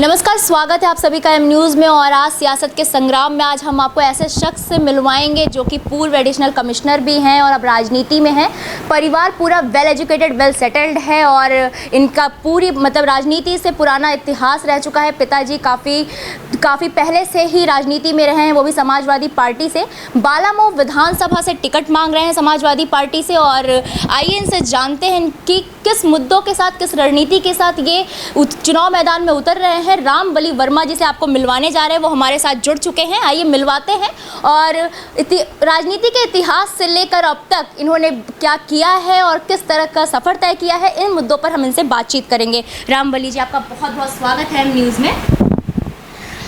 नमस्कार, स्वागत है आप सभी का एम न्यूज़ में। और आज सियासत के संग्राम में आज हम आपको ऐसे शख्स से मिलवाएंगे जो कि पूर्व एडिशनल कमिश्नर भी हैं और अब राजनीति में हैं। परिवार पूरा वेल एजुकेटेड, वेल सेटल्ड है और इनका पूरी राजनीति से पुराना इतिहास रह चुका है। पिताजी काफ़ी पहले से ही राजनीति में रहे हैं, वो भी समाजवादी पार्टी से। बालामऊ विधानसभा से टिकट मांग रहे हैं समाजवादी पार्टी से। और आइए इनसे जानते हैं कि किस मुद्दों के साथ, किस रणनीति के साथ ये चुनाव मैदान में उतर रहे हैं। रामबली वर्मा जिसे आपको मिलवाने जा रहे हैं वो हमारे साथ जुड़ चुके हैं। आइए मिलवाते हैं और राजनीति के इतिहास से लेकर अब तक इन्होंने क्या किया है और किस तरह का सफ़र तय किया है, इन मुद्दों पर हम इनसे बातचीत करेंगे। रामबली जी, आपका बहुत बहुत स्वागत है एम न्यूज़ में।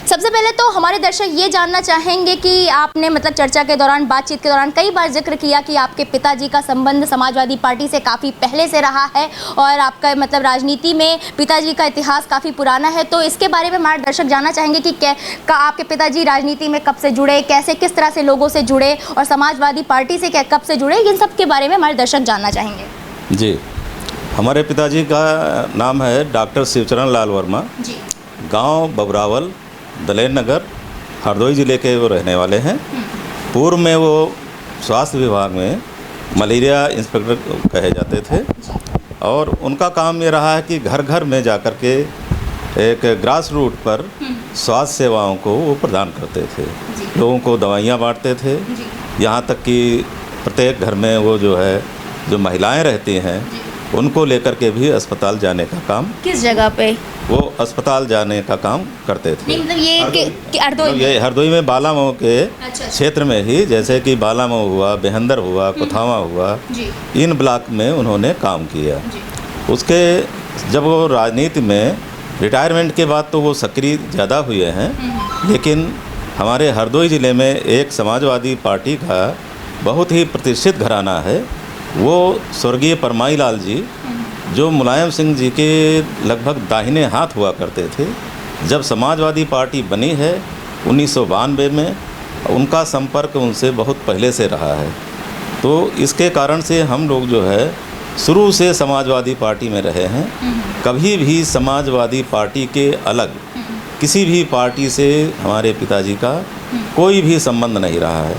सबसे पहले तो हमारे दर्शक ये जानना चाहेंगे कि आपने चर्चा के दौरान, बातचीत के दौरान कई बार जिक्र किया कि आपके पिताजी का संबंध समाजवादी पार्टी से काफ़ी पहले से रहा है और आपका राजनीति में पिताजी का इतिहास काफ़ी पुराना है। तो इसके बारे में हमारे दर्शक जानना चाहेंगे कि आपके पिताजी राजनीति में कब से जुड़े, कैसे, किस तरह से लोगों से जुड़े और समाजवादी पार्टी से कब से जुड़े, इन सब के बारे में हमारे दर्शक जानना चाहेंगे। जी, हमारे पिताजी का नाम है डॉक्टर शिवचरण लाल वर्मा जी। गाँव बबरावल, दलेर नगर, हरदोई ज़िले के वो रहने वाले हैं। पूर्व में वो स्वास्थ्य विभाग में मलेरिया इंस्पेक्टर कहे जाते थे और उनका काम ये रहा है कि घर घर में जाकर के एक ग्रास रूट पर स्वास्थ्य सेवाओं को वो प्रदान करते थे। लोगों को दवाइयाँ बांटते थे, यहाँ तक कि प्रत्येक घर में वो जो महिलाएं रहती हैं उनको लेकर के भी अस्पताल जाने का काम, किस जगह पे वो अस्पताल जाने का काम करते थे। ये हरदोई में बालामऊ के क्षेत्र में ही, जैसे कि बालामऊ हुआ, बेहंदर हुआ, कोथावा हुआ, इन ब्लॉक में उन्होंने काम किया। उसके जब वो राजनीति में रिटायरमेंट के बाद तो वो सक्रिय ज़्यादा हुए हैं, लेकिन हमारे हरदोई ज़िले में एक समाजवादी पार्टी का बहुत ही प्रतिष्ठित घराना है, वो स्वर्गीय परमाई लाल जी, जो मुलायम सिंह जी के लगभग दाहिने हाथ हुआ करते थे। जब समाजवादी पार्टी बनी है 1992 में, उनका संपर्क उनसे बहुत पहले से रहा है। तो इसके कारण से हम लोग शुरू से समाजवादी पार्टी में रहे हैं। कभी भी समाजवादी पार्टी के अलग किसी भी पार्टी से हमारे पिताजी का कोई भी संबंध नहीं रहा है।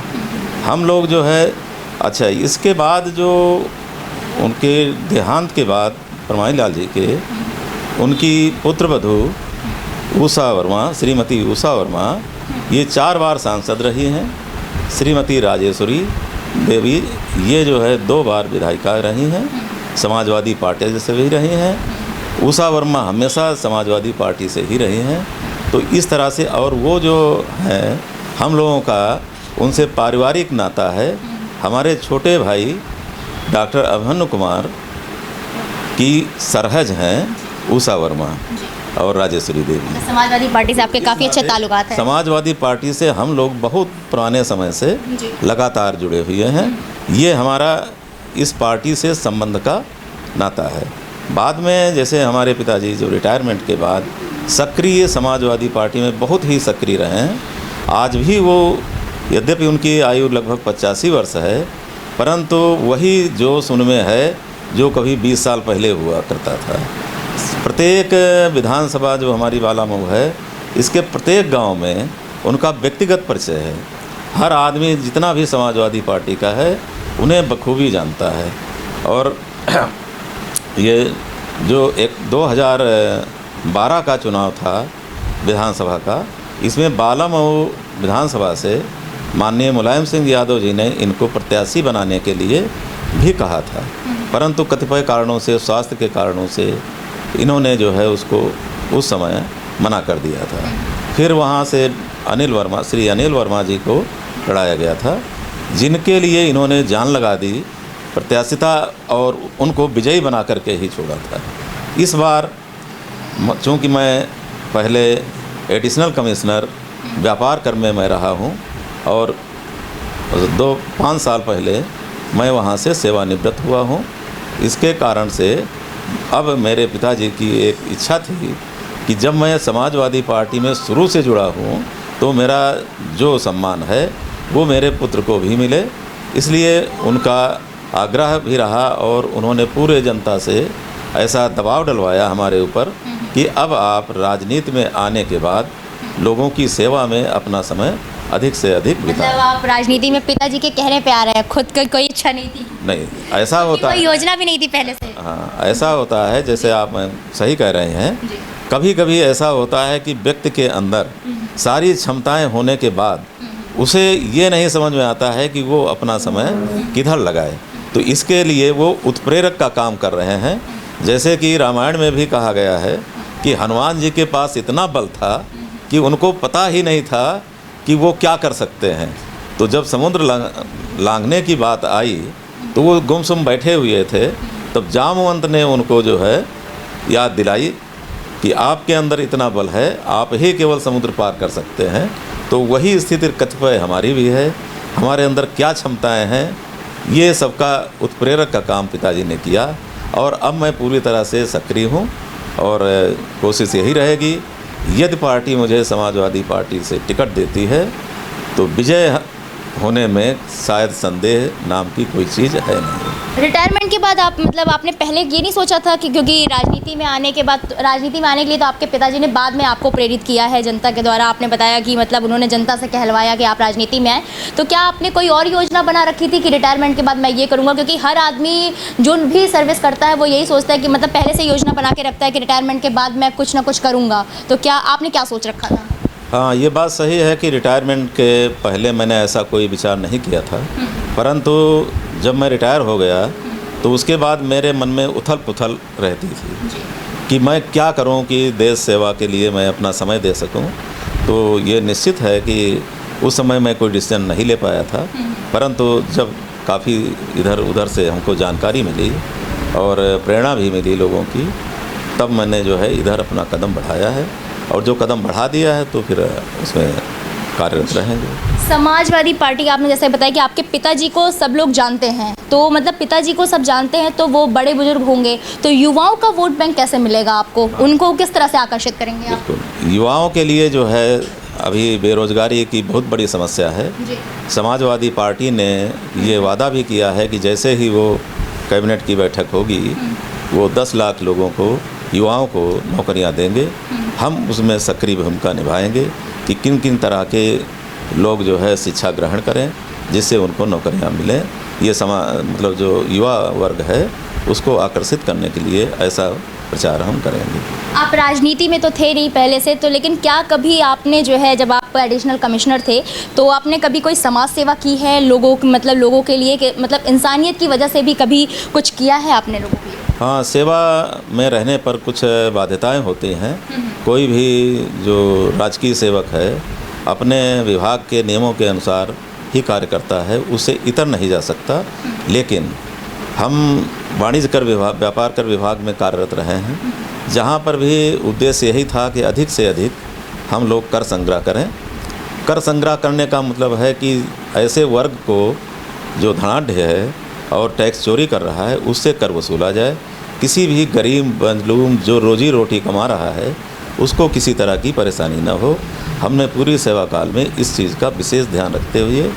हम लोग अच्छा, इसके बाद जो उनके देहांत के बाद परमाई लाल जी के, उनकी पुत्रवधू उषा वर्मा, श्रीमती उषा वर्मा, ये 4 बार सांसद रही हैं। श्रीमती राजेश्वरी देवी ये 2 बार विधायिका रही हैं, समाजवादी पार्टी से भी रही हैं। उषा वर्मा हमेशा समाजवादी पार्टी से ही रही हैं। तो इस तरह से, और वो है हम लोगों का उनसे पारिवारिक नाता है। हमारे छोटे भाई डॉक्टर अभिमन्यु कुमार की सरहज हैं उषा वर्मा और राजेश्वरी देवी। समाजवादी पार्टी से आपके काफ़ी अच्छे ताल्लुकात हैं। समाजवादी पार्टी से हम लोग बहुत पुराने समय से लगातार जुड़े हुए हैं। ये हमारा इस पार्टी से संबंध का नाता है। बाद में जैसे हमारे पिताजी जो रिटायरमेंट के बाद सक्रिय समाजवादी पार्टी में बहुत ही सक्रिय रहे हैं। आज भी वो, यद्यपि उनकी आयु लगभग 85 वर्ष है, परंतु वही जोश उनमें है जो कभी 20 साल पहले हुआ करता था। प्रत्येक विधानसभा जो हमारी बालामऊ है, इसके प्रत्येक गांव में उनका व्यक्तिगत परिचय है। हर आदमी जितना भी समाजवादी पार्टी का है उन्हें बखूबी जानता है। और ये जो 2012 का चुनाव था विधानसभा का, इसमें बालामऊ विधानसभा से माननीय मुलायम सिंह यादव जी ने इनको प्रत्याशी बनाने के लिए भी कहा था, परंतु कतिपय कारणों से, स्वास्थ्य के कारणों से इन्होंने उसको उस समय मना कर दिया था। फिर वहाँ से श्री अनिल वर्मा जी को लड़ाया गया था, जिनके लिए इन्होंने जान लगा दी प्रत्याशिता और उनको विजयी बना करके ही छोड़ा था। इस बार चूँकि मैं पहले एडिशनल कमिश्नर व्यापार कर में मैं रहा हूँ और 5 साल पहले मैं वहाँ से सेवानिवृत्त हुआ हूँ, इसके कारण से अब मेरे पिताजी की एक इच्छा थी कि जब मैं समाजवादी पार्टी में शुरू से जुड़ा हूँ तो मेरा जो सम्मान है वो मेरे पुत्र को भी मिले। इसलिए उनका आग्रह भी रहा और उन्होंने पूरे जनता से ऐसा दबाव डलवाया हमारे ऊपर कि अब आप राजनीति में आने के बाद लोगों की सेवा में अपना समय अधिक से अधिक मतलब बिताएं। आप राजनीति में पिताजी के कहने पे आ रहे हैं, खुद की कोई इच्छा नहीं थी? नहीं, ऐसा होता कोई है। योजना भी नहीं थी पहले से? हाँ, ऐसा होता है, जैसे आप सही कह रहे हैं। कभी कभी ऐसा होता है कि व्यक्ति के अंदर सारी क्षमताएं होने के बाद उसे ये नहीं समझ में आता है कि वो अपना समय किधर लगाए, तो इसके लिए वो उत्प्रेरक का काम कर रहे हैं। जैसे कि रामायण में भी कहा गया है कि हनुमान जी के पास इतना बल था कि उनको पता ही नहीं था कि वो क्या कर सकते हैं। तो जब समुद्र लांघने की बात आई तो वो गुमसुम बैठे हुए थे, तब जामवंत ने उनको जो है याद दिलाई कि आपके अंदर इतना बल है, आप ही केवल समुद्र पार कर सकते हैं। तो वही स्थिति कतिपय हमारी भी है, हमारे अंदर क्या क्षमताएं हैं, ये सबका उत्प्रेरक का काम पिताजी ने किया। और अब मैं पूरी तरह से सक्रिय हूँ और कोशिश यही रहेगी, यदि पार्टी मुझे समाजवादी पार्टी से टिकट देती है तो विजय होने में शायद संदेह नाम की कोई चीज़ है नहीं। रिटायरमेंट के बाद आप मतलब आपने पहले ये नहीं सोचा था कि क्योंकि राजनीति में आने के बाद, राजनीति में आने के लिए तो आपके पिताजी ने बाद में आपको प्रेरित किया है जनता के द्वारा, आपने बताया कि मतलब उन्होंने जनता से कहलवाया कि आप राजनीति में आए, तो क्या आपने कोई और योजना बना रखी थी कि रिटायरमेंट के बाद मैं ये करूँगा? क्योंकि हर आदमी जो भी सर्विस करता है वो यही सोचता है कि मतलब पहले से योजना बना के रखता है कि रिटायरमेंट के बाद मैं कुछ ना कुछ करूँगा, तो क्या आपने क्या सोच रखा था? हाँ, ये बात सही है कि रिटायरमेंट के पहले मैंने ऐसा कोई विचार नहीं किया था, परंतु जब मैं रिटायर हो गया तो उसके बाद मेरे मन में उथल पुथल रहती थी कि मैं क्या करूं कि देश सेवा के लिए मैं अपना समय दे सकूं। तो ये निश्चित है कि उस समय मैं कोई डिसीजन नहीं ले पाया था, परंतु जब काफ़ी इधर उधर से हमको जानकारी मिली और प्रेरणा भी मिली लोगों की, तब मैंने जो है इधर अपना कदम बढ़ाया है और जो कदम बढ़ा दिया है तो फिर उसमें कार्यरत रहेंगे। समाजवादी पार्टी, आपने जैसे बताया कि आपके पिताजी को सब लोग जानते हैं, तो मतलब पिताजी को सब जानते हैं तो वो बड़े बुजुर्ग होंगे, तो युवाओं का वोट बैंक कैसे मिलेगा आपको? उनको किस तरह से आकर्षित करेंगे आप? बिल्कुल, युवाओं के लिए जो है अभी बेरोजगारी की बहुत बड़ी समस्या है। समाजवादी पार्टी ने ये वादा भी किया है कि जैसे ही वो कैबिनेट की बैठक होगी वो 10 लाख लोगों को, युवाओं को नौकरियां देंगे। हम उसमें सक्रिय भूमिका निभाएंगे कि किन किन तरह के लोग जो है शिक्षा ग्रहण करें जिससे उनको नौकरियां मिलें। ये मतलब जो युवा वर्ग है उसको आकर्षित करने के लिए ऐसा प्रचार हम करेंगे। आप राजनीति में तो थे नहीं पहले से, तो लेकिन क्या कभी आपने जो है, जब आप एडिशनल कमिश्नर थे तो आपने कभी कोई समाज सेवा की है लोगों मतलब लोगों के लिए, मतलब इंसानियत की वजह से भी कभी कुछ किया है आपने लोगों के लिए? हाँ, सेवा में रहने पर कुछ बाध्यताएं होती हैं। कोई भी जो राजकीय सेवक है अपने विभाग के नियमों के अनुसार ही कार्य करता है, उससे इतर नहीं जा सकता। लेकिन हम वाणिज्य कर विभाग, व्यापार कर विभाग में कार्यरत रहे हैं, जहाँ पर भी उद्देश्य यही था कि अधिक से अधिक हम लोग कर संग्रह करें। कर संग्रह करने का मतलब है कि ऐसे वर्ग को जो धनाढ्य है और टैक्स चोरी कर रहा है उससे कर वसूला जाए। किसी भी गरीब मजलूम जो रोजी रोटी कमा रहा है उसको किसी तरह की परेशानी न हो। हमने पूरी सेवा काल में इस चीज़ का विशेष ध्यान रखते हुए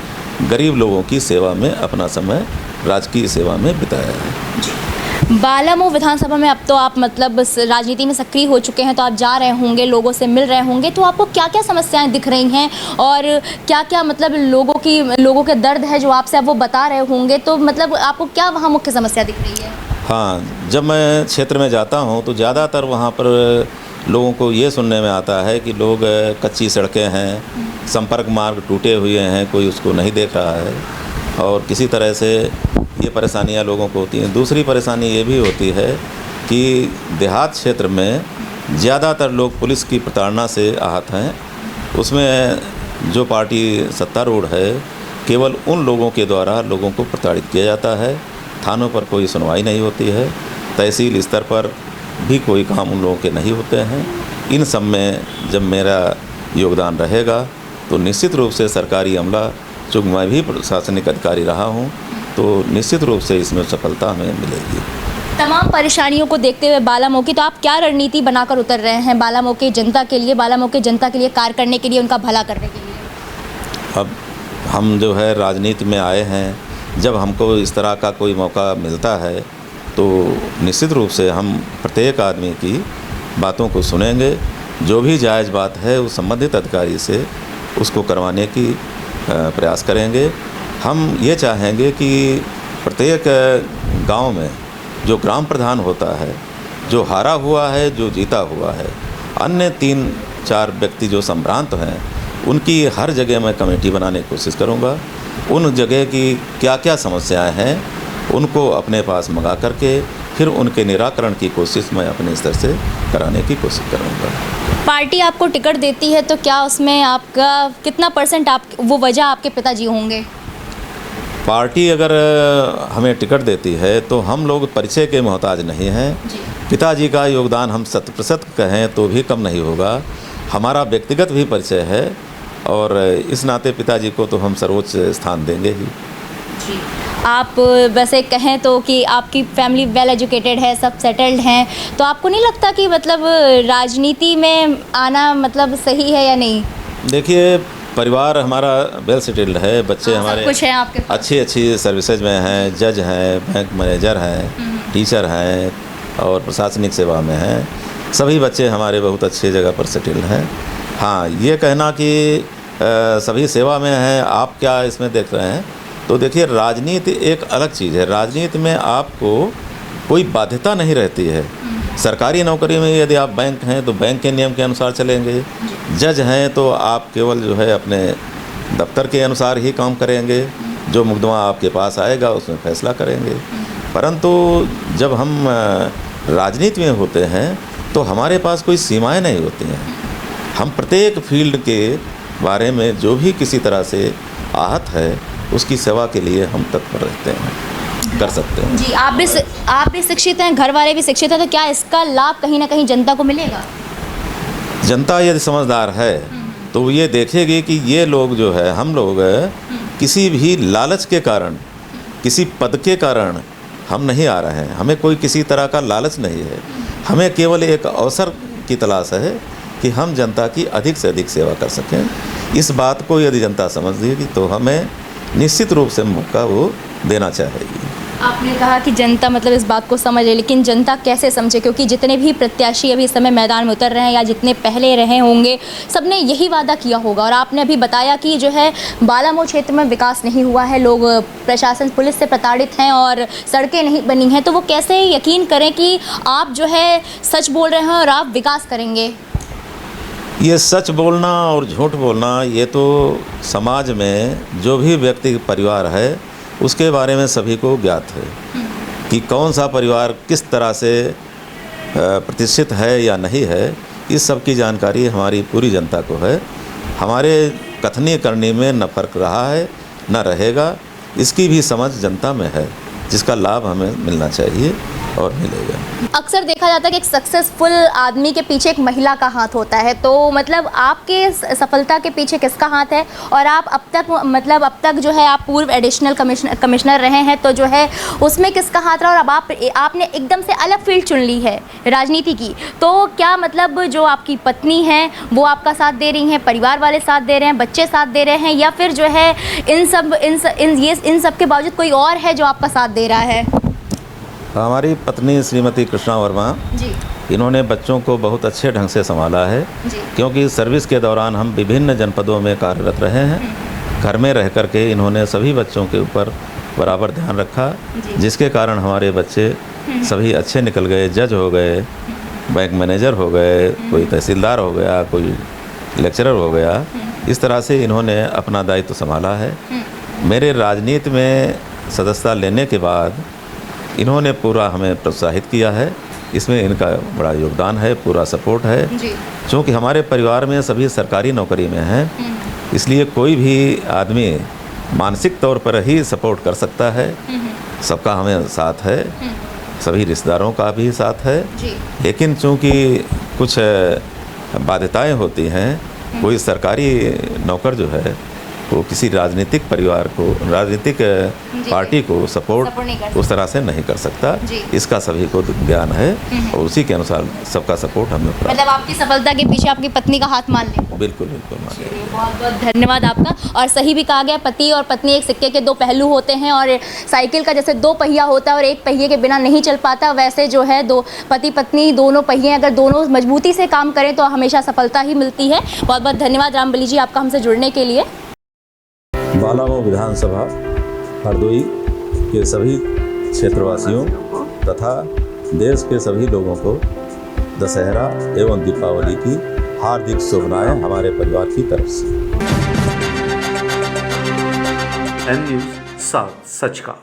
गरीब लोगों की सेवा में अपना समय राजकीय सेवा में बिताया है। बालामऊ विधानसभा में अब तो आप मतलब राजनीति में सक्रिय हो चुके हैं, तो आप जा रहे होंगे, लोगों से मिल रहे होंगे, तो आपको क्या क्या समस्याएं दिख रही हैं और क्या क्या मतलब लोगों के दर्द है जो आपसे अब वो बता रहे होंगे, तो मतलब आपको क्या वहाँ मुख्य समस्या दिख रही है? हाँ, जब मैं क्षेत्र में जाता हूँ तो ज़्यादातर वहाँ पर लोगों को ये सुनने में आता है कि लोग कच्ची सड़कें हैं, संपर्क मार्ग टूटे हुए हैं, कोई उसको नहीं देख रहा है और किसी तरह से ये परेशानियां लोगों को होती हैं। दूसरी परेशानी ये भी होती है कि देहात क्षेत्र में ज़्यादातर लोग पुलिस की प्रताड़ना से आहत हैं। उसमें जो पार्टी सत्तारूढ़ है केवल उन लोगों के द्वारा लोगों को प्रताड़ित किया जाता है। थानों पर कोई सुनवाई नहीं होती है, तहसील स्तर पर भी कोई काम उन लोगों के नहीं होते हैं। इन सब में जब मेरा योगदान रहेगा तो निश्चित रूप से सरकारी अमला, चूँकि मैं भी प्रशासनिक अधिकारी रहा हूँ, तो निश्चित रूप से इसमें सफलता हमें मिलेगी। तमाम परेशानियों को देखते हुए बालामऊ की, तो आप क्या रणनीति बनाकर उतर रहे हैं बालामऊ की जनता के लिए, बालामऊ की जनता के लिए कार्य करने के लिए, उनका भला करने के लिए? अब हम जो है राजनीति में आए हैं, जब हमको इस तरह का कोई मौका मिलता है तो निश्चित रूप से हम प्रत्येक आदमी की बातों को सुनेंगे, जो भी जायज़ बात है उस संबंधित अधिकारी से उसको करवाने की प्रयास करेंगे। हम ये चाहेंगे कि प्रत्येक गांव में जो ग्राम प्रधान होता है, जो हारा हुआ है, जो जीता हुआ है, अन्य 3-4 व्यक्ति जो संभ्रांत हैं, उनकी हर जगह मैं कमेटी बनाने की कोशिश करूंगा। उन जगह की क्या क्या समस्याएं हैं उनको अपने पास मंगा करके फिर उनके निराकरण की कोशिश मैं अपने स्तर से कराने की कोशिश करूंगा। पार्टी आपको टिकट देती है तो क्या उसमें आपका कितना % आप वो वजह आपके पिताजी होंगे? पार्टी अगर हमें टिकट देती है तो हम लोग परिचय के मोहताज नहीं हैं। पिताजी का योगदान हम 100% कहें तो भी कम नहीं होगा। हमारा व्यक्तिगत भी परिचय है और इस नाते पिताजी को तो हम सर्वोच्च स्थान देंगे ही। जी, आप वैसे कहें तो कि आपकी फैमिली वेल एजुकेटेड है, सब सेटल्ड हैं, तो आपको नहीं लगता कि मतलब राजनीति में आना मतलब सही है या नहीं? देखिए, परिवार हमारा वेल सेटल्ड है, बच्चे हमारे कुछ है आपके पास। अच्छी सर्विसेज में हैं, जज हैं, बैंक मैनेजर हैं, टीचर हैं और प्रशासनिक सेवा में हैं। सभी बच्चे हमारे बहुत अच्छी जगह पर सेटल्ड हैं। हाँ, ये कहना कि सभी सेवा में हैं, आप क्या इसमें देख रहे हैं, तो देखिए राजनीति एक अलग चीज़ है। राजनीति में आपको कोई बाध्यता नहीं रहती है। सरकारी नौकरी में यदि आप बैंक हैं तो बैंक के नियम के अनुसार चलेंगे, जज हैं तो आप केवल जो है अपने दफ्तर के अनुसार ही काम करेंगे, जो मुकदमा आपके पास आएगा उसमें फैसला करेंगे। परंतु जब हम राजनीति में होते हैं तो हमारे पास कोई सीमाएं नहीं होती हैं। हम प्रत्येक फील्ड के बारे में जो भी किसी तरह से आहत है उसकी सेवा के लिए हम तत्पर रहते हैं, कर सकते हैं। जी, आप भी शिक्षित हैं, घर वाले भी शिक्षित हैं, तो क्या इसका लाभ कहीं ना कहीं जनता को मिलेगा? जनता यदि समझदार है तो ये देखेगी कि ये लोग जो है, हम लोग किसी भी लालच के कारण, किसी पद के कारण हम नहीं आ रहे हैं। हमें कोई किसी तरह का लालच नहीं है। हमें केवल एक अवसर की तलाश है कि हम जनता की अधिक से अधिक सेवा कर सकें। इस बात को यदि जनता समझ लेगी तो हमें निश्चित रूप से मौका वो देना चाहेगी। आपने कहा कि जनता मतलब इस बात को समझे, लेकिन जनता कैसे समझे? क्योंकि जितने भी प्रत्याशी अभी इस समय मैदान में उतर रहे हैं या जितने पहले रहे होंगे, सबने यही वादा किया होगा। और आपने अभी बताया कि जो है बालामऊ क्षेत्र में विकास नहीं हुआ है, लोग प्रशासन पुलिस से प्रताड़ित हैं और सड़कें नहीं बनी हैं, तो वो कैसे यकीन करें कि आप जो है सच बोल रहे हैं और आप विकास करेंगे? ये सच बोलना और झूठ बोलना ये तो समाज में जो भी व्यक्ति परिवार है उसके बारे में सभी को ज्ञात है कि कौन सा परिवार किस तरह से प्रतिष्ठित है या नहीं है। इस सब की जानकारी हमारी पूरी जनता को है। हमारे कथनी करनी में न फर्क रहा है न रहेगा, इसकी भी समझ जनता में है, जिसका लाभ हमें मिलना चाहिए और मिलेगा। अक्सर देखा जाता है कि एक सक्सेसफुल आदमी के पीछे एक महिला का हाथ होता है, तो मतलब आपके सफलता के पीछे किसका हाथ है? और आप अब तक जो है आप पूर्व एडिशनल कमिश्नर रहे हैं, तो जो है उसमें किसका हाथ रहा? और अब आपने एकदम से अलग फील्ड चुन ली है राजनीति की, तो क्या मतलब जो आपकी पत्नी है वो आपका साथ दे रही हैं, परिवार वाले साथ दे रहे हैं, बच्चे साथ दे रहे हैं, या फिर जो है इन सब के बावजूद कोई और है जो आपका साथ दे रहा है? हमारी पत्नी श्रीमती कृष्णा वर्मा जी, इन्होंने बच्चों को बहुत अच्छे ढंग से संभाला है जी। क्योंकि सर्विस के दौरान हम विभिन्न जनपदों में कार्यरत रहे हैं। घर में रह कर के इन्होंने सभी बच्चों के ऊपर बराबर ध्यान रखा, जिसके कारण हमारे बच्चे सभी अच्छे निकल गए, जज हो गए, बैंक मैनेजर हो गए, कोई तहसीलदार हो गया, कोई लेक्चरर हो गया। इस तरह से इन्होंने अपना दायित्व संभाला है। मेरे राजनीति में सदस्यता लेने के बाद इन्होंने पूरा हमें प्रोत्साहित किया है, इसमें इनका बड़ा योगदान है, पूरा सपोर्ट है। क्योंकि हमारे परिवार में सभी सरकारी नौकरी में हैं, इसलिए कोई भी आदमी मानसिक तौर पर ही सपोर्ट कर सकता है। सबका हमें साथ है, सभी रिश्तेदारों का भी साथ है, लेकिन चूँकि कुछ बाध्यताएं होती हैं, कोई सरकारी नौकर जो है वो किसी राजनीतिक परिवार को, राजनीतिक पार्टी को सपोर्ट उस तरह से नहीं कर सकता। इसका सभी को ज्ञान है और उसी के अनुसार सबका सपोर्ट हमें प्राप्त। मतलब आपकी सफलता के पीछे आपकी पत्नी का हाथ मान लें? बिल्कुल बिल्कुल मान लें। बहुत बहुत धन्यवाद आपका। और सही भी कहा गया, पति और पत्नी एक सिक्के के दो पहलू होते हैं और साइकिल का जैसे दो पहिया होता है और एक पहिए के बिना नहीं चल पाता, वैसे जो है दो पति पत्नी दोनों पहिए अगर दोनों मजबूती से काम करें तो हमेशा सफलता ही मिलती है। बहुत बहुत धन्यवाद रामबली जी आपका हमसे जुड़ने के लिए। बालामऊ विधानसभा हरदोई के सभी क्षेत्रवासियों तथा देश के सभी लोगों को दशहरा एवं दीपावली की हार्दिक शुभकामनाएं हमारे परिवार की तरफ से। एन न्यूज़ साथ सच का।